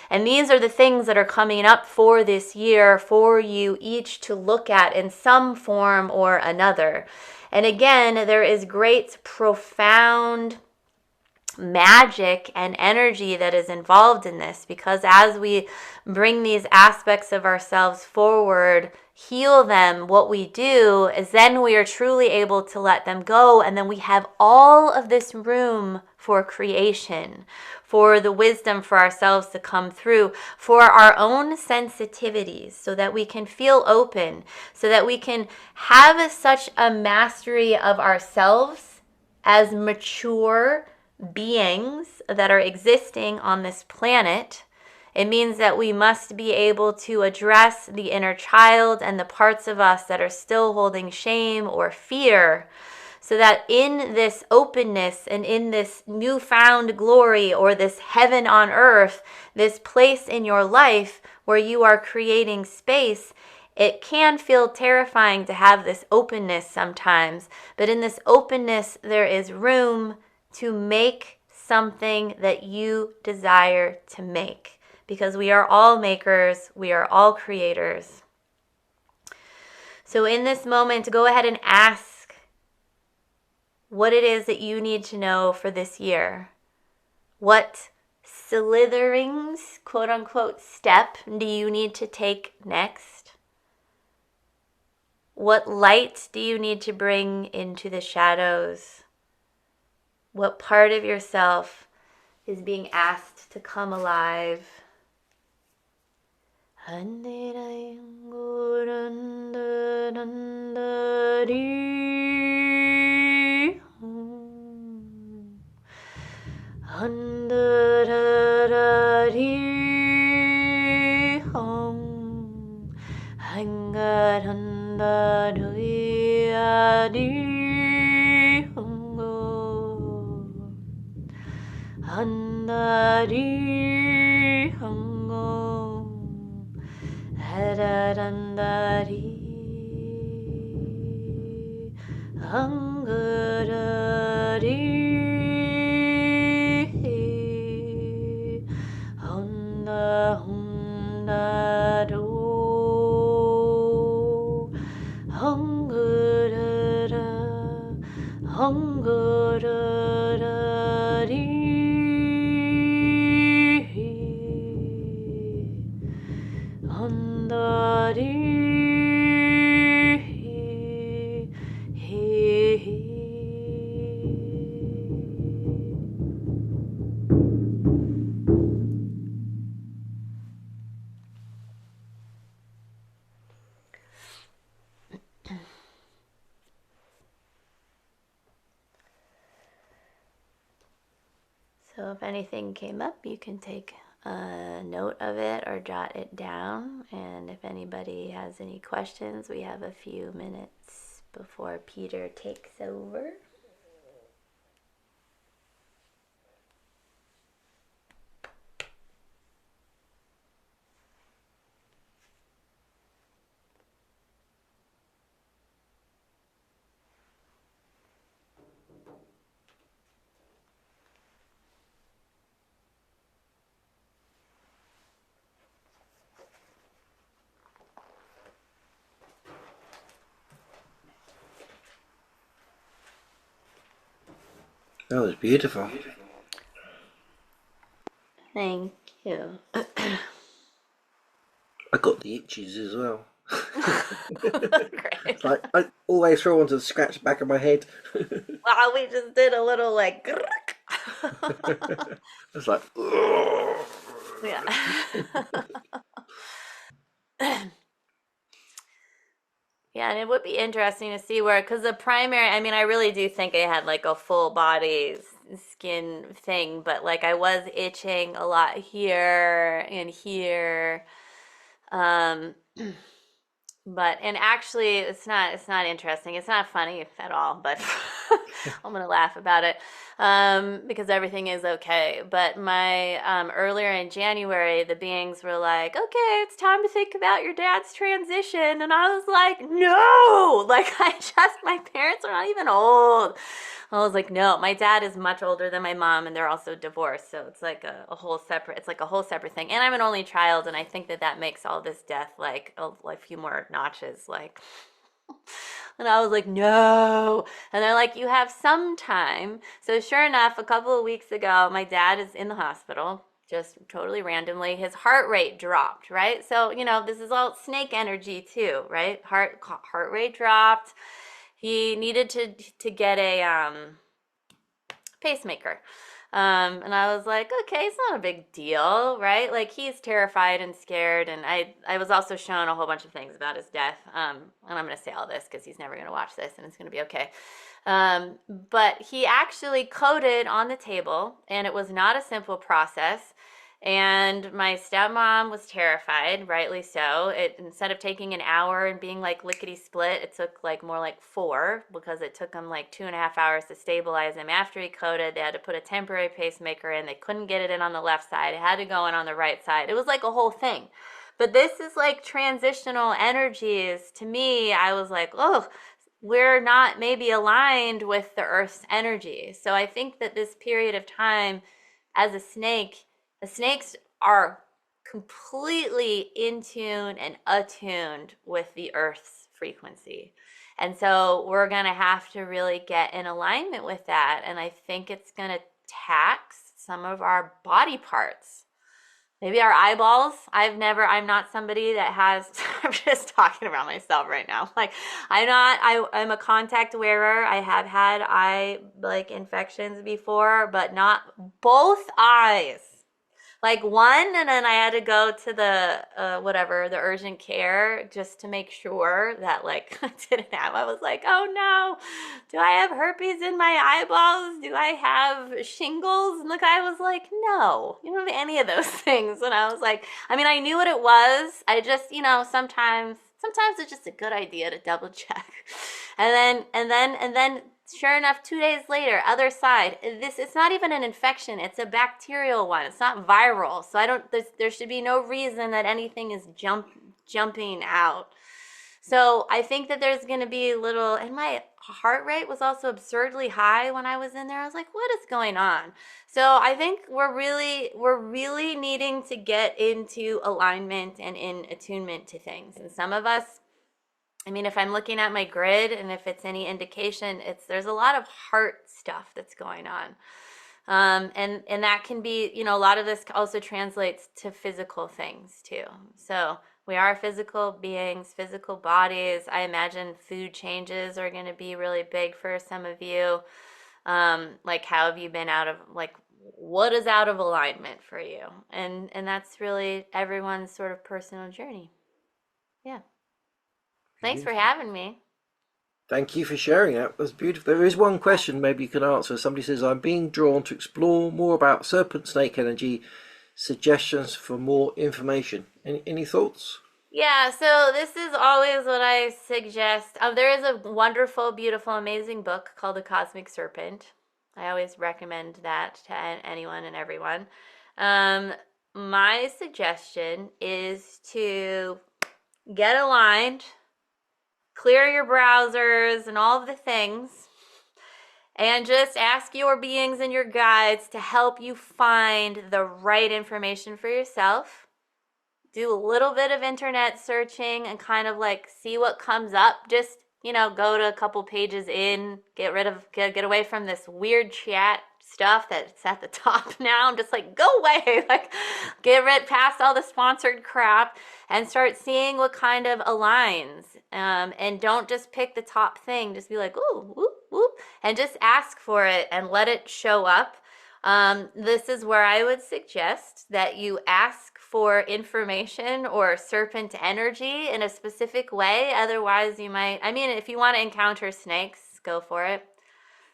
And these are the things that are coming up for this year for you each to look at in some form or another. And again, there is great, profound magic and energy that is involved in this, because as we bring these aspects of ourselves forward, heal them, what we do is then we are truly able to let them go, and then we have all of this room for creation, for the wisdom for ourselves to come through, for our own sensitivities, so that we can feel open, so that we can have such a mastery of ourselves as mature beings that are existing on this planet. It means that we must be able to address the inner child and the parts of us that are still holding shame or fear, so that in this openness and in this newfound glory, or this heaven on earth, this place in your life where you are creating space, it can feel terrifying to have this openness sometimes, but in this openness there is room to make something that you desire to make, because we are all makers, we are all creators. So in this moment, go ahead and ask what it is that you need to know for this year. What slitherings, quote unquote, step do you need to take next? What light do you need to bring into the shadows? What part of yourself is being asked to come alive? Handari hango hadarandari hangarari honda honda do hangarara hangarari handari So if anything came up, you can take a note of it or jot it down. And if anybody has any questions, we have a few minutes before Peter takes over. That was beautiful. Thank you. I got the itches as well. Great. Like I always throw onto the scratch back of my head. Wow, we just did a little like. It's like, Yeah. Yeah, and it would be interesting to see where, because the primary, I mean, I really do think I had like a full body skin thing, but like I was itching a lot here and here. Um, but, and actually it's not interesting. It's not funny at all, but I'm gonna laugh about it because everything is okay. But my earlier in January, the beings were like, "Okay, it's time to think about your dad's transition," and I was like, "No!" Like my parents are not even old. I was like, "No, my dad is much older than my mom, and they're also divorced, so it's like a whole separate. It's like a whole separate thing." And I'm an only child, and I think that that makes all this death like a few more notches, like. And I was like, no. And they're like, you have some time. So sure enough, a couple of weeks ago, my dad is in the hospital, just totally randomly. His heart rate dropped, right? So, this is all snake energy too, right? Heart rate dropped. He needed to get a pacemaker. And I was like, okay, it's not a big deal, right? Like he's terrified and scared. And I was also shown a whole bunch of things about his death. And I'm going to say all this because he's never going to watch this and it's going to be okay. But he actually coded on the table and it was not a simple process. And my stepmom was terrified, rightly so. Instead of taking an hour and being like lickety split, it took like more like 4 because it took them like 2.5 hours to stabilize him. After he coded, they had to put a temporary pacemaker in. They couldn't get it in on the left side. It had to go in on the right side. It was like a whole thing. But this is like transitional energies. To me, I was like, oh, we're not maybe aligned with the Earth's energy. So I think that this period of time as a snake, the snakes are completely in tune and attuned with the Earth's frequency. And so we're going to have to really get in alignment with that. And I think it's going to tax some of our body parts. Maybe our eyeballs. I'm not somebody that has, I'm just talking about myself right now. Like, I'm a contact wearer. I have had eye infections before, but not both eyes. Like one, and then I had to go to the the urgent care just to make sure that I didn't have. I was like, oh no, do I have herpes in my eyeballs? Do I have shingles? And the guy was like, no, you don't have any of those things. And I was like, I knew what it was. I just, sometimes it's just a good idea to double check. And then sure enough, 2 days later, other side. It's not even an infection. It's a bacterial one. It's not viral. So there should be no reason that anything is jumping out. So I think that there's going to be and my heart rate was also absurdly high when I was in there. I was like, what is going on? So I think we're really needing to get into alignment and in attunement to things. And some of us, if I'm looking at my grid and if it's any indication, there's a lot of heart stuff that's going on. And that can be, a lot of this also translates to physical things too. So we are physical beings, physical bodies. I imagine food changes are going to be really big for some of you. How have you been what is out of alignment for you? And that's really everyone's sort of personal journey. Yeah. Thanks for having me. Thank you for sharing that. It was beautiful. There is one question maybe you can answer. Somebody says, I'm being drawn to explore more about serpent snake energy. Suggestions for more information. Any thoughts? Yeah, so this is always what I suggest. There is a wonderful, beautiful, amazing book called The Cosmic Serpent. I always recommend that to anyone and everyone. My suggestion is to get aligned, clear your browsers and all of the things, and just ask your beings and your guides to help you find the right information for yourself. Do a little bit of internet searching and kind of see what comes up. Just, go to a couple pages in, get away from this weird chat stuff that's at the top now. I'm just go away. Get rid past all the sponsored crap and start seeing what kind of aligns. And don't just pick the top thing. Just be ooh, whoop, whoop, and just ask for it and let it show up. This is where I would suggest that you ask for information or serpent energy in a specific way. Otherwise, you might, if you want to encounter snakes, go for it.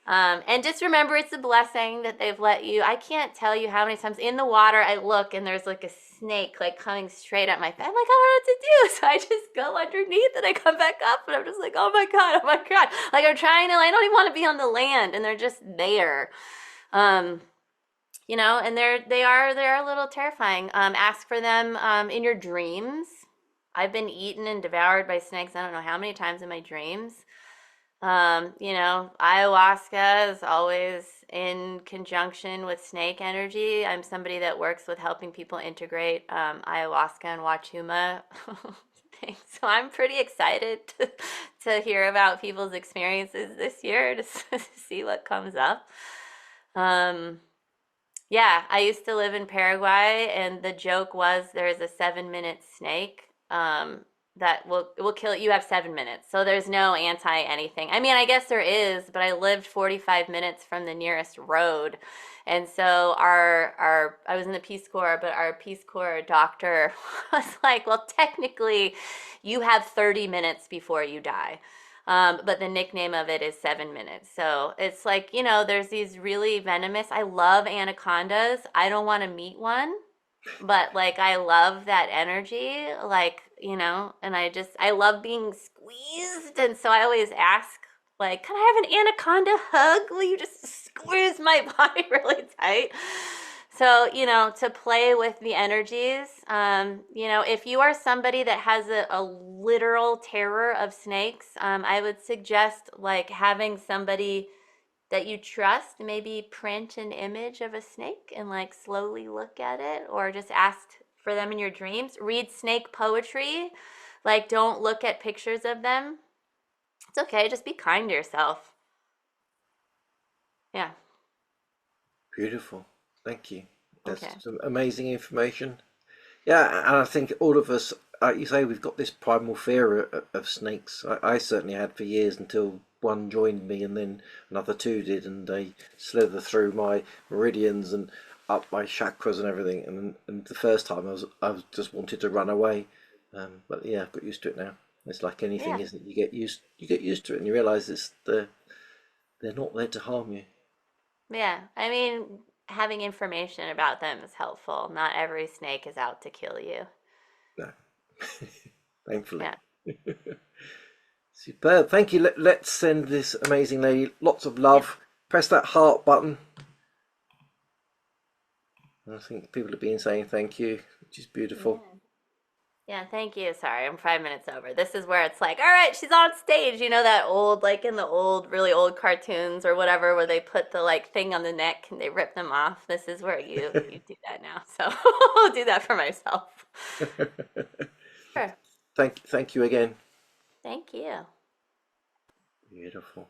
And just remember, it's a blessing that they've let you. I can't tell you how many times in the water I look and there's like a snake like coming straight at my face. I'm like, I don't know what to do. So I just go underneath and I come back up and I'm just like, oh my God, oh my God. Like I'm trying to, I don't even want to be on the land and they're just there. Um, and they are a little terrifying. Ask for them in your dreams. I've been eaten and devoured by snakes. I don't know how many times in my dreams. Ayahuasca is always in conjunction with snake energy. I'm somebody that works with helping people integrate ayahuasca and wachuma things. So I'm pretty excited to hear about people's experiences this year to see what comes up. Um, yeah, I used to live in Paraguay, and the joke was there's a 7-minute snake that will kill you. You have 7 minutes, so there's no anti anything. I mean, I guess there is, but I lived 45 minutes from the nearest road, and so our I was in the Peace Corps, but our Peace Corps doctor was like, well, technically, you have 30 minutes before you die. But the nickname of it is 7 minutes. So it's like, there's these really venomous. I love anacondas. I don't want to meet one, but like I love that energy, like, and I love being squeezed. And so I always ask, like, can I have an anaconda hug? Will you just squeeze my body really tight? So, to play with the energies, if you are somebody that has a literal terror of snakes, I would suggest like having somebody that you trust maybe print an image of a snake and like slowly look at it, or just ask for them in your dreams. Read snake poetry. Like, don't look at pictures of them. It's okay. Just be kind to yourself. Yeah. Beautiful. Thank you. That's Okay. some amazing information. Yeah, and I think all of us, like you say, we've got this primal fear of snakes. I certainly had for years until one joined me, and then another two did, and they slither through my meridians and up my chakras and everything. And the first time I was just wanted to run away, but yeah, I've got used to it now. It's like anything, Yeah. isn't it? You get used to it, and you realise they're not there to harm you. Yeah. I mean, having information about them is helpful. Not every snake is out to kill you. No, thankfully. Yeah. Superb. Thank you. Let's send this amazing lady lots of Yeah. love. Press that heart button. I think people have been saying thank you, which is beautiful. Yeah. Yeah, thank you. Sorry, I'm 5 minutes over. This is where it's like, all right, she's on stage. You know that old, like in the old, really old cartoons or whatever, where they put the like thing on the neck and they rip them off. This is where you do that now. So I'll do that for myself. Sure. Thank you again. Thank you. Beautiful.